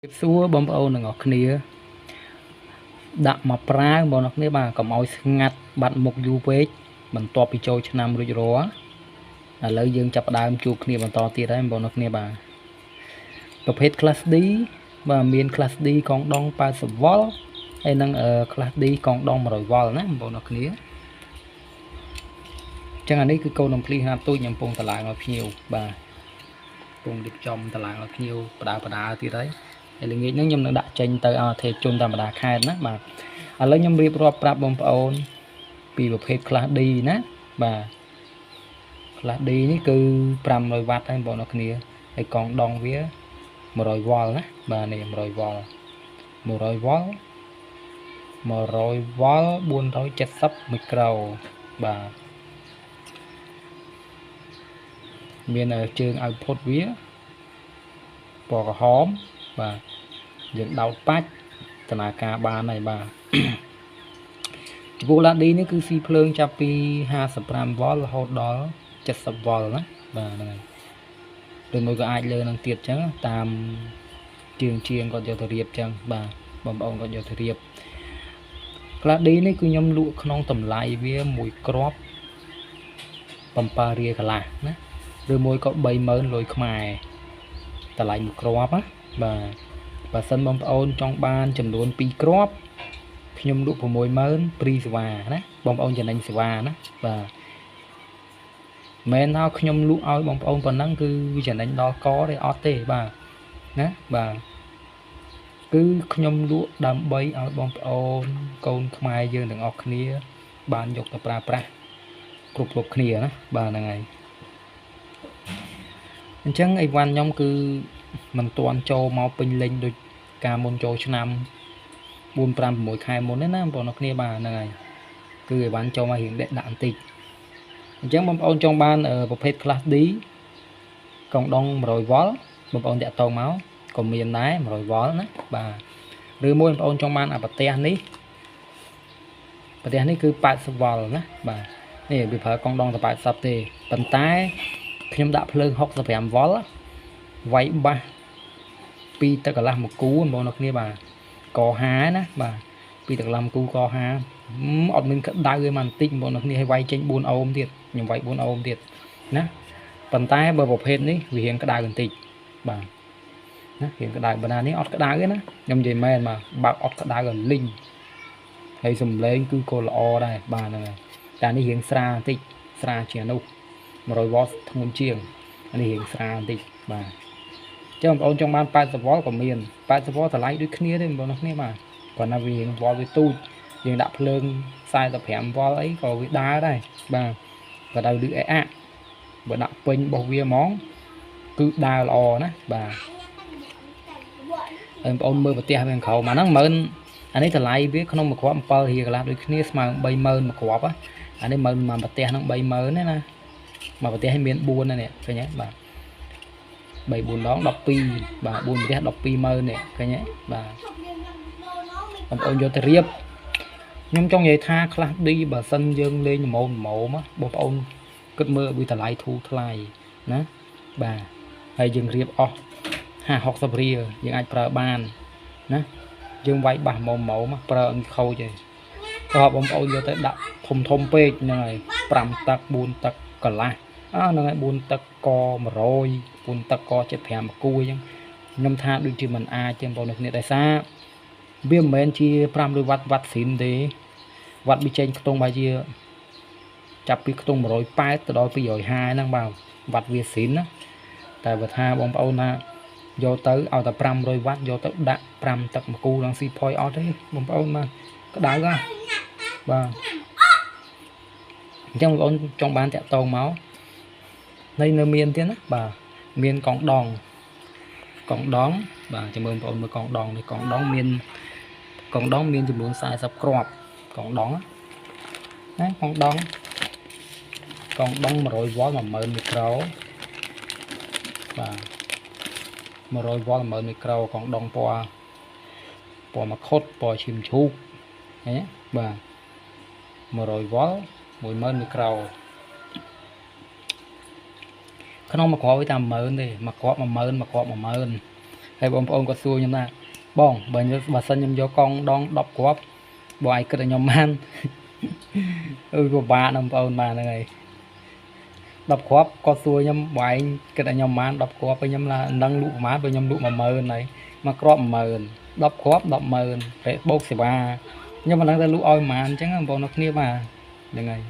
សួរបងប្អូនទាំងអស់គ្នាដាក់មកប្រាវបងប្អូនគ្នាបាទកុំឲ្យស្ងាត់បាត់មុខយូរពេកបន្ទាប់ពីចូលឆ្នាំរួចរាល់ឥឡូវយើងចាប់ផ្ដើមជួបគ្នាបន្តទៀតហើយបងប្អូនគ្នាបាទប្រភេទ Class D បាទមាន Class D កងដង80 V ហើយនិងClass D កងដង100 V ណាបងប្អូនគ្នាចឹងអានេះគឺកូនអំភ្លីហាទូចខ្ញុំពងតឡើងឲ្យភ្ញៀវបាទពងរៀបចំតឡើងឲ្យភ្ញៀវបដាទៀតហើយហើយល្ងាចហ្នឹងខ្ញុំនឹងដាក់ចេញទៅអធិជនធម្មតាខេត្តណាបាទឥឡូវខ្ញុំរៀបរាប់ប្រាប់បងប្អូនពីប្រភេទ Class D ណាបាទ Class D នេះគឺ500 W ហើយបងប្អូនគ្នាហើយកងដងវា100 V ណាបាទនេះ100 V 100 V 100 V 470មីក្រូបាទមានជើងឲ្យផុតវាពណ៌ក្រហមបាទយើងដោតបាច់ដំណើរការបានហើយបាទចំពោះ Class D នេះគឺស៊ីភ្លើងចាប់ពី55 V រហូតដល់70 V ណាបាទហ្នឹងហើយឬមួយក៏អាចលើនឹងទៀតចឹងតាមជាងគាត់យកទៅរៀបចឹងបាទបងប្អូនគាត់យកទៅរៀប Class D នេះគឺខ្ញុំលក់ក្នុងតម្លៃវាមួយគ្រាប់7រៀលកន្លះណាឬមួយក៏ 30000 លុយខ្មែរតម្លៃមួយគ្រាប់ណាបាទបើសិនបងប្អូនចង់បានចំនួន2គ្រាប់ខ្ញុំលក់ 60000 ព្រីសេវាណាបងប្អូនចំណេញសេវាណាបាទមែនថាខ្ញុំលក់ឲ្យបងប្អូនប៉ុណ្ណឹងគឺវាចំណេញដល់កទេអត់ទេបាទណាបាទគឺខ្ញុំលក់ដើម្បីឲ្យបងប្អូនកូនខ្មែរយើងទាំងអស់គ្នាបានយកទៅប្រើប្រាស់គ្រប់គ្នាណាបាទហ្នឹងហើយអញ្ចឹងអីវ៉ាន់ខ្ញុំគឺមិនទាន់ចូលមកពេញលេញដូចការមុនចូលឆ្នាំ4 5 6ខែមុនទេណាបងប្អូនគ្នាបាទហ្នឹងហើយគឺអីវ៉ាន់ចូលមករៀងដាក់បន្តិចអញ្ចឹងបងប្អូនចង់បានប្រភេទ Class D កងដង100 V បងប្អូនតាក់ទងមកក៏មានដែរ100 V ណាបាទឬមួយបងប្អូនចង់បានអាប្រទេសនេះគឺ80 V ណាបាទនេះវាប្រើកងដងតែ80ទេប៉ុន្តែខ្ញុំដាក់ភ្លើង65 V វាយបាសពីទឹកកន្លះមកគូបងប្អូនគ្នាបាទក50ណាបាទពីទឹកកន្លះមកគូក50អត់មានក្តៅទេមកបន្តិចបងប្អូនគ្នាឲ្យវាយចេញ4អូមទៀតខ្ញុំវាយ4អូមទៀតណាប៉ុន្តែបើប្រភេទនេះវារៀងក្តៅបន្តិចបាទណារៀងក្តៅបណ្ណានេះអត់ក្តៅទេណាខ្ញុំនិយាយមែនបាទបើកអត់ក្តៅឲ្យលីងហើយសំឡេងគឺក៏ល្អដែរបាទហ្នឹងហើយតែនេះរៀងស្រាលបន្តិចស្រាលជាងនោះ100 V ធ្ងន់ជាងនេះរៀងស្រាលបន្តិចបាទចឹងបងប្អូនចង់បាន80 V ក៏មាន80 Vតម្លៃដូចគ្នាទេបងប្អូនគ្នាបាទគាត់ណាវារៀង V វាទូចយើងដាក់ភ្លើង45 V អីក៏វាដើរដែរបាទបើដៅលឺអេអាបើដាក់ពេញរបស់វាហ្មងគឺដើរល្អណាបាទហើយបងប្អូនមើលប្រទេសវាក្រោមអាហ្នឹង10000អានេះតម្លៃវាក្នុងមួយគ្រាប់7រៀលកន្លះដូចគ្នាស្មើ30000មួយគ្រាប់អានេះ10000មួយប្រទេសហ្នឹង30000ទេណាមួយប្រទេសឲ្យមាន4ណានេះឃើញទេបាទ3 4ដង12បាទ4ប្រទេស120,000នេះឃើញទេបាទបងប្អូនយកទៅរៀបខ្ញុំចង់និយាយថា Class D បើសិនយើងលេងម៉ូបងប្អូនគិតមើលវាតម្លៃធូរថ្លៃណាបាទហើយយើងរៀបអស់50-60រៀលយើងអាចប្រើបានណាយើងវាយបាសម៉ូប្រើអត់ខូចទេក៏បងប្អូនយកទៅដាក់ធំពេកហ្នឹងហើយ5ទឹក4ទឹកកន្លះហ្នឹងហើយ4ទឹកក100 4ទឹកក75មកគូអញ្ចឹងខ្ញុំថាដូចជាមិនអាចទេបងប្អូនគ្នាដោយសារវាមិនមែនជា500 W វ៉ាត់ស៊ីនទេវ៉ាត់វាចេញខ្ទង់បើជាចាប់ពីខ្ទង់180ទៅដល់250ហ្នឹងបាទវ៉ាត់វាស៊ីនណាតែបើថាបងប្អូនណាយកទៅឲ្យតែ500 W យកទៅដាក់5ទឹកមកគូឡើងស៊ីផុយអត់ទេបងប្អូនបាទក្តៅហ่ะបាទអញ្ចឹងបងប្អូនចង់បានតាក់ទងមកនៅមានទៀតណាបាទមានកងដងបាទចាំមើលបងប្អូនមើលកងដងនេះកងដងមានចំនួន40គ្រាប់កងដងណាកងដង100 V 10000មីក្រូបាទ100 V 10000មីក្រូកងដងពណ៌មកខុតពណ៌ឈាមជ្រូកឃើញទេបាទ100 V 10000មីក្រូក្នុងមួយគ្រាប់វាតែ10000ទេមួយគ្រាប់10000មួយគ្រាប់10000 ហើយបងប្អូនគាត់សួរខ្ញុំថាបងបើសិនខ្ញុំយកកង់ដង10គ្រាប់បងឯងគិតឲ្យខ្ញុំបានអឺពិបាកណាស់បងប្អូនបានហ្នឹងហើយ10គ្រាប់គាត់សួរខ្ញុំបងឯងគិតឲ្យខ្ញុំបាន10គ្រាប់ហើយខ្ញុំថានឹងលក់ប្រហែលបើខ្ញុំលក់ 10000 ហើយមួយគ្រាប់10000 10គ្រាប់ 100,000 ពេលបូកសេវាខ្ញុំមិនដឹងថាលក់ឲ្យប្រហែលអញ្ចឹងបងប្អូនគ្នាបាទហ្នឹងហើយ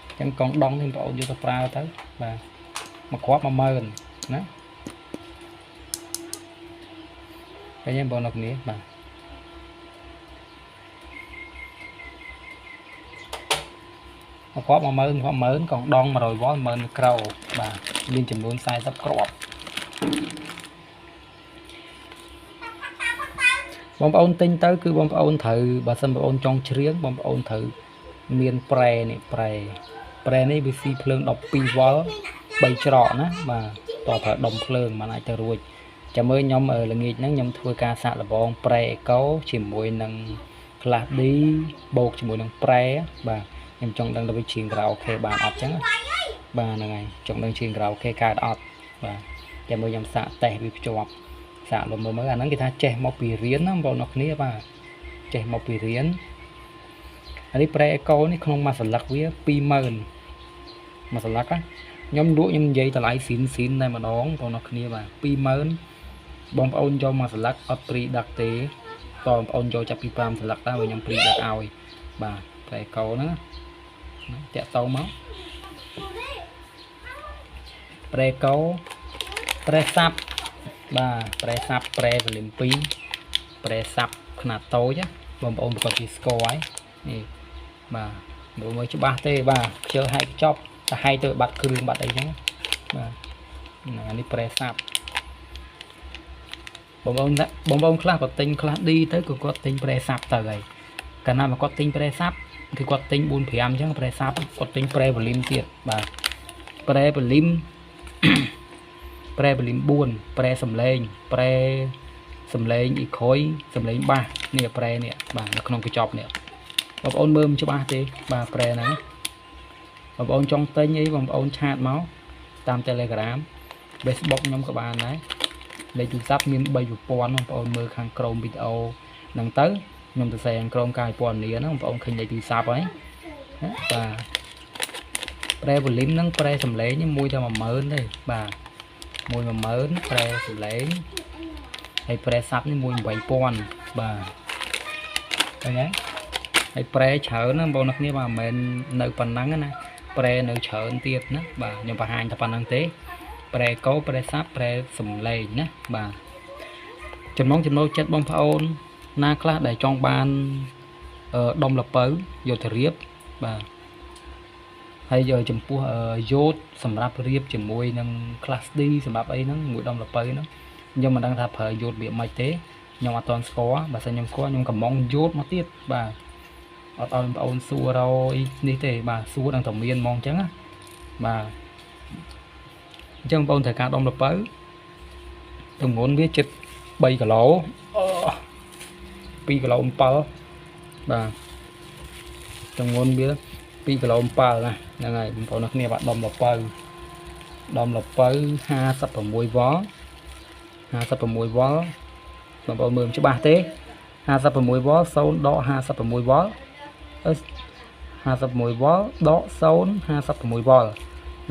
អញ្ចឹងកង់ដងនេះបងប្អូនយកទៅប្រើទៅបាទមួយគ្រាប់ 10000 ណាឃើញទេបងប្អូនគ្នាបាទមួយគ្រាប់ 10000 កង់ដង100វ៉ុល 10000 មីក្រូបាទមានចំនួន40គ្រាប់បងប្អូនទិញទៅគឺបងប្អូនត្រូវបើសិនបងប្អូនចង់ច្រៀងបងប្អូនត្រូវមានប្រែនេះប្រែនេះវាស៊ីភ្លើង12វ៉ុល 3 ច្រកណាបាទតោះប្រើដុំភ្លើងมันអាចទៅរួចចាំមើលខ្ញុំល្ងាចហ្នឹងខ្ញុំធ្វើការសាកល្បងប្រែអេកូជាមួយនឹង Class D បូកជាមួយនឹងប្រែបាទខ្ញុំចង់ដឹងទៅវាច្រៀងក្រៅអូខេបានអត់ចឹងបាទហ្នឹងហើយចង់ដឹងច្រៀងក្រៅអូខេកើតអត់បាទចាំមើលខ្ញុំសាកតេស្តវាភ្ជាប់សាកលុំមើលអាហ្នឹងគេថាចេះមកពីរៀនណាបងប្អូនគ្នាបាទចេះមកពីរៀនអានេះប្រែអេកូនេះក្នុងមួយសន្លឹកវា20000មួយសន្លឹកណាខ្ញុំលក់ខ្ញុំនិយាយតម្លៃស៊ីនតែម្ដងបងប្អូនគ្នាបាទ20000បងប្អូនយកមកសន្លឹកអត់ព្រីដឹកទេបងប្អូនយកចាប់ពី5សន្លឹកដែរខ្ញុំព្រីដឹកឲ្យបាទប្រែកោហ្នឹងតាក់តោមកប្រែកោប្រែសាប់បាទប្រែសាប់ប្រែវ៉ូលីម2ប្រែសាប់ខ្នាតតូចបងប្អូនប្រកបពីស្គាល់ហើយនេះបាទមើលច្បាស់ទេបាទខ្ជិលហែកចប់តែហែកទៅបាត់គ្រឿងបាត់អីចឹងបាទហ្នឹងអានេះប្រែសាប់បងប្អូនខ្លះគាត់ទិញខ្លះឌីទៅក៏គាត់ទិញប្រែសាប់ទៅហើយកាលណាមកគាត់ទិញប្រែសាប់គឺគាត់ទិញ 4-5 អញ្ចឹងប្រែសាប់គាត់ទិញប្រែវ៉ូលីមទៀតបាទប្រែវ៉ូលីម ប្រែវ៉ូលីម 4 ប្រែសំឡេងប្រែសំឡេងអ៊ីក្រួយសំឡេងបាសនេះប្រែនេះបាទនៅក្នុងកញ្ចប់នេះបងប្អូនមើលមិនច្បាស់ទេបាទប្រែហ្នឹងបងប្អូនចង់ទិញអីបងប្អូនឆាតមកតាម Telegram Facebook ខ្ញុំក៏បានដែរលេខទូរស័ព្ទមាន3ប្រព័ន្ធបងប្អូនមើលខាងក្រោមវីដេអូហ្នឹងទៅខ្ញុំទៅសរសេរខាងក្រោមកាយព័ត៌មានហ្នឹងបងប្អូនឃើញលេខទូរស័ព្ទហើយបាទប្រែវ៉ូលីមហ្នឹងប្រែសំឡេងមួយតែ 10000 ទេបាទមួយ 10000 ប្រែសំឡេងហើយប្រែសាប់នេះមួយ 8000 បាទឃើញហើយប្រែច្រើនណាបងប្អូនគ្នាបាទមិនមែននៅប៉ុណ្ណឹងណាប្រែនៅច្រើនទៀតណាបាទខ្ញុំបង្ហាញតែប៉ុណ្្នឹងទេប្រែកោប្រែសាប់ប្រែសំឡេងណាបាទចំណូលចិត្តបងប្អូនណាខ្លះដែលចង់បានដុំលពៅយកទៅរៀបបាទហើយចំពោះយោតសម្រាប់រៀបជាមួយនឹង Class D សម្រាប់អីហ្នឹងមួយដុំលពៅហ្នឹងខ្ញុំមិនដឹងថាប្រើយោតវាមិនទេខ្ញុំអត់ទាន់ស្គាល់បើសិនខ្ញុំស្គាល់ខ្ញុំកំងយោតមកទៀតបាទអត់ឲ្យបងប្អូនសួររយនេះទេបាទសួរដល់តែមានហ្មងអញ្ចឹងណាបាទអញ្ចឹងបងប្អូនត្រូវការដុំលពៅទម្ងន់វាជិត3គីឡូ2គីឡូ7បាទទម្ងន់វា2គីឡូ7ណាហ្នឹងហើយបងប្អូនគ្នាបាទដុំលពៅ56វ៉ុល56វ៉ុលបងប្អូនមើលច្បាស់ទេ56វ៉ុល0ដក56វ៉ុល56វ៉ុលដក0 56វ៉ុល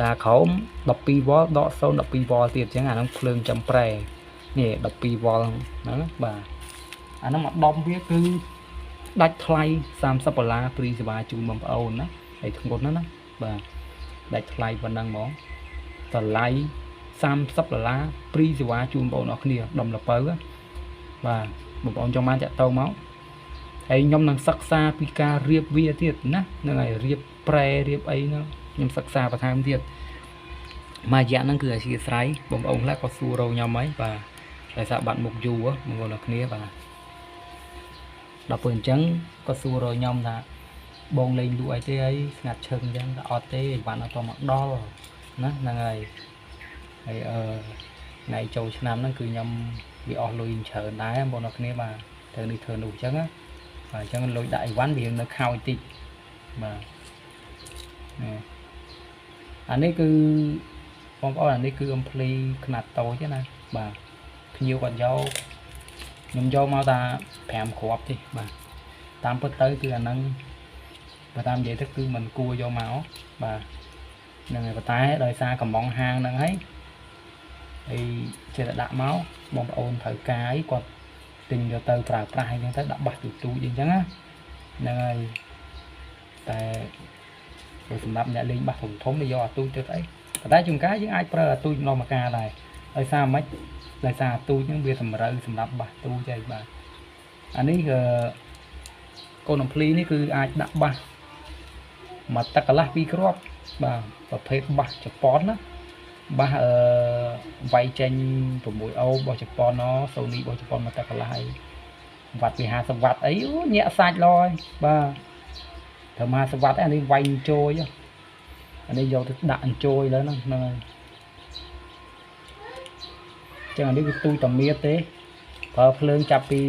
ដាក្រោម12វ៉ុលដក0 12វ៉ុលទៀតអញ្ចឹងអាហ្នឹងភ្លើងចំប្រែនេះ12វ៉ុលហ្នឹងបាទអាហ្នឹងមកដុំវាគឺដាច់ថ្លៃ$30ព្រីសេវាជូនបងប្អូនណាហើយធ្ងន់ណាបាទដាច់ថ្លៃប៉ុណ្ណឹងហ្មងតម្លៃ$30ព្រីសេវាជូនបងប្អូនអរគ្នាដុំលពៅបាទបងប្អូនចង់បានតាក់ទងមកហើយខ្ញុំនឹងសិក្សាពីការរៀបវាទៀតណាហ្នឹងហើយរៀបប្រែរៀបអីហ្នឹងខ្ញុំសិក្សាបន្ថែមទៀតមួយរយៈហ្នឹងគឺអធិស្ឋានបងប្អូនខ្លះក៏សួររកខ្ញុំហើយបាទតែសារបាត់មុខយូរបងប្អូនអរគ្នាបាទដល់ពេលអញ្ចឹងក៏សួររកខ្ញុំថាបងលេងលក់អីទេអីស្ងាត់ឈឹងអញ្ចឹងតែអត់ទេបានអត់ទៅមកដល់ណាហ្នឹងហើយថ្ងៃចូលឆ្នាំហ្នឹងគឺខ្ញុំវាអស់លុយច្រើនដែរបងប្អូនអរគ្នាបាទធ្វើនេះធ្វើនោះអញ្ចឹងណាបាទអញ្ចឹងលុយដាក់អីវ៉ាន់វានៅខោចតិចបាទអានេះគឺបងប្អូនអានេះគឺអំភ្លីខ្នាតតូចណាបាទខ្ nhiều còn dâu nhom dâu mau ta phèm khóp đi bà tam bớt tới cứ anh nâng và tam vậy tức cứ mình cua vô máu bà nên người ta đời xa cầm bóng hang nâng ấy thì chỉ là đạm máu bóng ôn thời cái còn tình được từ pra pra nhưng tới đậm bạch được tu gì chẳng á nên tại rồi sầm đậm nhẹ linh bạch thủng thốn bây giờ tôi chưa thấy tại chung cái với ai pra tôi lo mà ca này đời xa mấy đời xa tôi những việc sầm rơi sầm đậm bạch tôi chơi bà anh ấy con nòng pliนี่คือអាចដាក់បាសមកទឹកកន្លះពីរគ្រាប់បាទប្រភេទបាសជប៉ុនណាបាសវាយចេញ6អូរបស់ជប៉ុនណសូនីរបស់ជប៉ុនមកទឹកកន្លះអីវ៉ាត់ពី50វ៉ាត់អីញាក់សាច់ឡយបាទធ្វើ50វ៉ាត់អានេះវាយចូលអានេះយកទៅដាក់អញ្ចូលលើហ្នឹងហ្នឹងហើយចឹងអានេះវាទូចតែមៀតទេប្រើភ្លើងចាប់ពី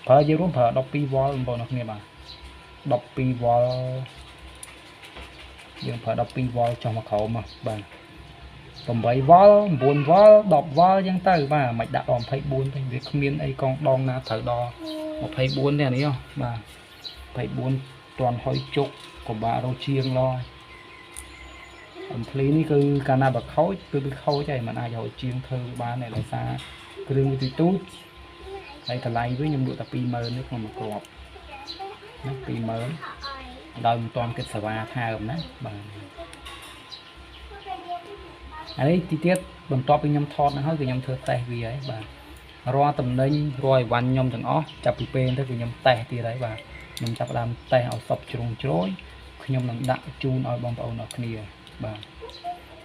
ប្រើយើងរួមប្រើ12វ៉ុលបងប្អូនគ្នាបាទ12វ៉ុលយើងប្រើ12វ៉ុលចុះមកក្រោមមកបាទ8វ៉ុល9វ៉ុល10វ៉ុលអញ្ចឹងទៅបាទមិនដាក់ដល់24ទេវាគ្មានអីកងដងណាត្រូវដល់24ទេអានេះបាទ24តាន់ហុយជុកក៏បាក់រោជាងឡអំភ្លីនេះគឺកាលណាបើខូចគឺវាខូចហើយมันអាចរោជាងធ្វើបានតែដោយសារគ្រឿងវាទូចហើយតម្លៃវិញខ្ញុំលក់តែ 20000 នេះក្នុងមួយគ្រាប់ណា 20000 ដោយមិនទាន់គិតសេវាថែមណាបាទអានេះទីទៀតបន្ទាប់ពីខ្ញុំថតហ្នឹងហើយគឺខ្ញុំធ្វើតេស្តវាហើយបាទរាល់តំណែងរាល់អីវ៉ាន់ខ្ញុំទាំងអស់ចាប់ពីពេលទៅគឺខ្ញុំតេស្តទៀតហើយបាទខ្ញុំចាប់ផ្ដើមតេស្តឲ្យសពជ្រុងជ្រោយខ្ញុំនឹងដាក់ជូនឲ្យបងប្អូនអរគ្នាបាទ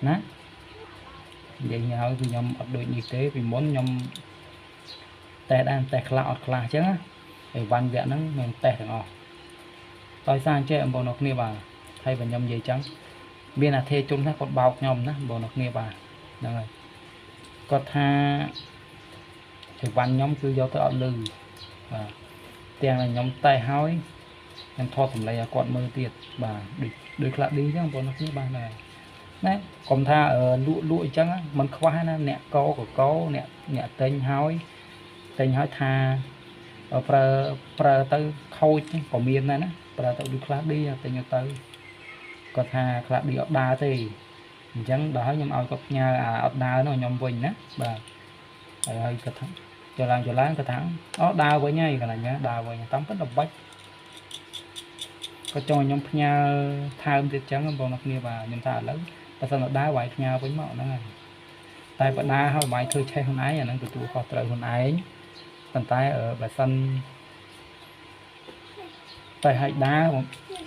ណានិយាយហើយគឺខ្ញុំអត់ដូចនេះទេពីមុនខ្ញុំតែដែរតែខ្លះអត់ខ្លះអញ្ចឹងអីវ៉ាន់វគ្គហ្នឹងខ្ញុំតេស្តទាំងអស់ដោយសារអញ្ចឹងបងប្អូនគ្នាបាទហើយបើខ្ញុំនិយាយអញ្ចឹងមានអាធិជនណាគាត់បោកខ្ញុំណាបងប្អូនគ្នាបាទហ្នឹងហើយគាត់ថាអីវ៉ាន់ខ្ញុំគឺយកទៅអត់លឺបាទទាំងតែខ្ញុំតេស្តហើយខ្ញុំថតសម្លេងឲ្យគាត់មើលទៀតបាទដូចខ្លះឌីអញ្ចឹងបងប្អូនគ្នាបាទណាកុំថាលក់អញ្ចឹងมันខ្វះណាអ្នកកកអ្នកទិញហើយថាប្រើទៅខូចក៏មានដែរណាប្រើទៅដូចខ្លះឌីទិញទៅគាត់ថាខ្លះឌីអត់ដើរទេអញ្ចឹងដល់ហើយខ្ញុំឲ្យគាត់ផ្ញើអត់ដើរនោះខ្ញុំវិញណាបាទហើយគាត់ថាចឡើងគាត់ថាអូដើរវិញហើយកន្លែងណាដើរវិញតាមពិតល្បិចគាត់ចង់ឲ្យខ្ញុំផ្ញើថែមទៀតចឹងបងប្អូនគ្នាបាទខ្ញុំថាឥឡូវបើសិនដើរវាយផ្ញើវិញមកហ្នឹងហើយតែបើដើរហើយវាយធ្វើឆេះខ្លួនឯងអាហ្នឹងទទួលខុសត្រូវខ្លួនឯងប៉ុន្តែបើសិនតែឲ្យដើរ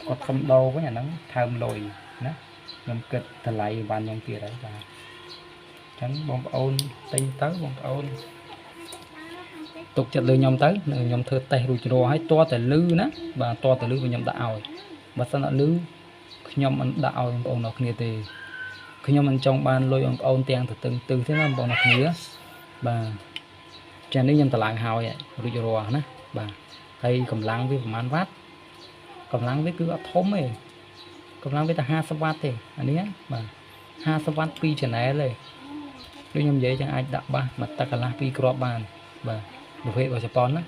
គាត់សុំដោវិញអាហ្នឹងថែមលុយណាខ្ញុំគិតតម្លៃបានខ្ញុំទៀតហើយបាទអញ្ចឹងបងប្អូនទិញទៅបងប្អូនទុកចិត្តលើខ្ញុំទៅខ្ញុំធ្វើតេស្តរួចរាល់ហើយតតែលឺណាបាទតតែលឺខ្ញុំដាក់ឲ្យបើសិនអត់លឺខ្ញុំមិនដាក់ឲ្យបងប្អូនអរគ្នាទេខ្ញុំមិនចង់បានលុយបងប្អូនទាំងទៅទឹងទេណាបងប្អូនអរគ្នាបាទចានេះខ្ញុំតម្លើងហើយរួចរាល់ណាបាទហើយកម្លាំងវាប្រហែលវ៉ាត់កម្លាំងវាគឺអត់ធំទេកម្លាំងវាតែ50វ៉ាត់ទេអានេះបាទ50វ៉ាត់2 channel ទេដូចខ្ញុំនិយាយចឹងអាចដាក់បាសមកទឹកកន្លះ2គ្រាប់បានបាទប្រភេទរបស់ជប៉ុនណា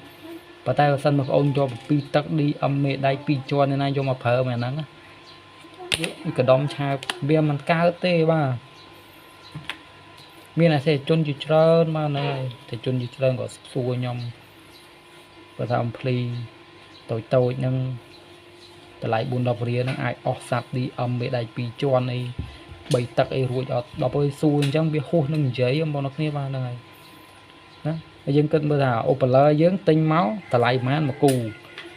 ប៉ុន្តែបើសិនបងប្អូនយកពីទឹក DM មេដៃ2ជាន់ណាយកមកប្រើមកហ្នឹងវាកដុំឆាបវាមិនកើតទេបាទមានអាសេជនជាច្រើនមកហ្នឹងហើយតែជនជាច្រើនក៏សួរខ្ញុំបើថាអំភ្លីតូចហ្នឹងតម្លៃ4-10រៀលហ្នឹងអាចអស់សាប់ DM មេដៃ2ជាន់អី3ទឹកអីរួចអត់ដល់ពេលសួរអញ្ចឹងវាហួសនឹងនិយាយបងប្អូនគ្នាបាទហ្នឹងហើយណាហើយយើងគិតមើលថាអូប៉ូឡឺយើងទិញមកតម្លៃប្រហែលមួយគូ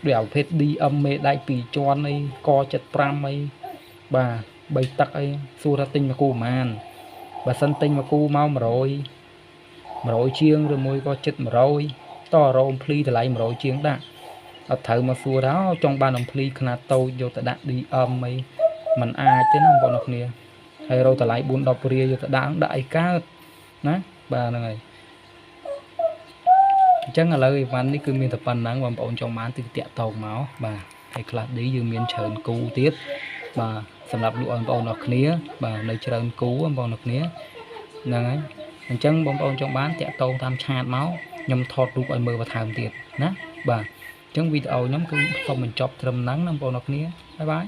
ដូចអាប្រភេទ DM មេដៃ2ជាន់អីក75អីបាទ3ទឹកអីសួរថាទិញមួយគូប្រហែលបើសិនទិញមួយគូមក100ជាងឬមួយក៏ចិត្ត100តរោមភ្លីតម្លៃ100ជាងដាក់អត់ត្រូវមកសួរថាចង់បានអំភ្លីខ្នាតតូចយកទៅដាក់ DM អីมันអាចទេណាបងប្អូនគ្នាហើយរោតម្លៃ4-10រៀលយកទៅដាក់អីកើតណាបាទហ្នឹងហើយអញ្ចឹងឥឡូវអីវ៉ាន់នេះគឺមានតែប៉ុណ្ណឹងបងប្អូនចង់បានទីតាក់តោកមកបាទហើយខ្លះឌីយើងមានច្រើនគូទៀតបាទសម្រាប់លោកបងប្អូនអរគ្នាបាទនៅច្រើនគូបងប្អូនអរគ្នាហ្នឹងហើយ អញ្ចឹងបងប្អូនចង់បានតាក់ទងតាមឆាតមកខ្ញុំថតរូបឲ្យមើលបន្ថែមទៀតណាបាទអញ្ចឹងវីដេអូខ្ញុំគឺសូមបញ្ចប់ត្រឹមហ្នឹងណាបងប្អូនអរគ្នាបាយបាយ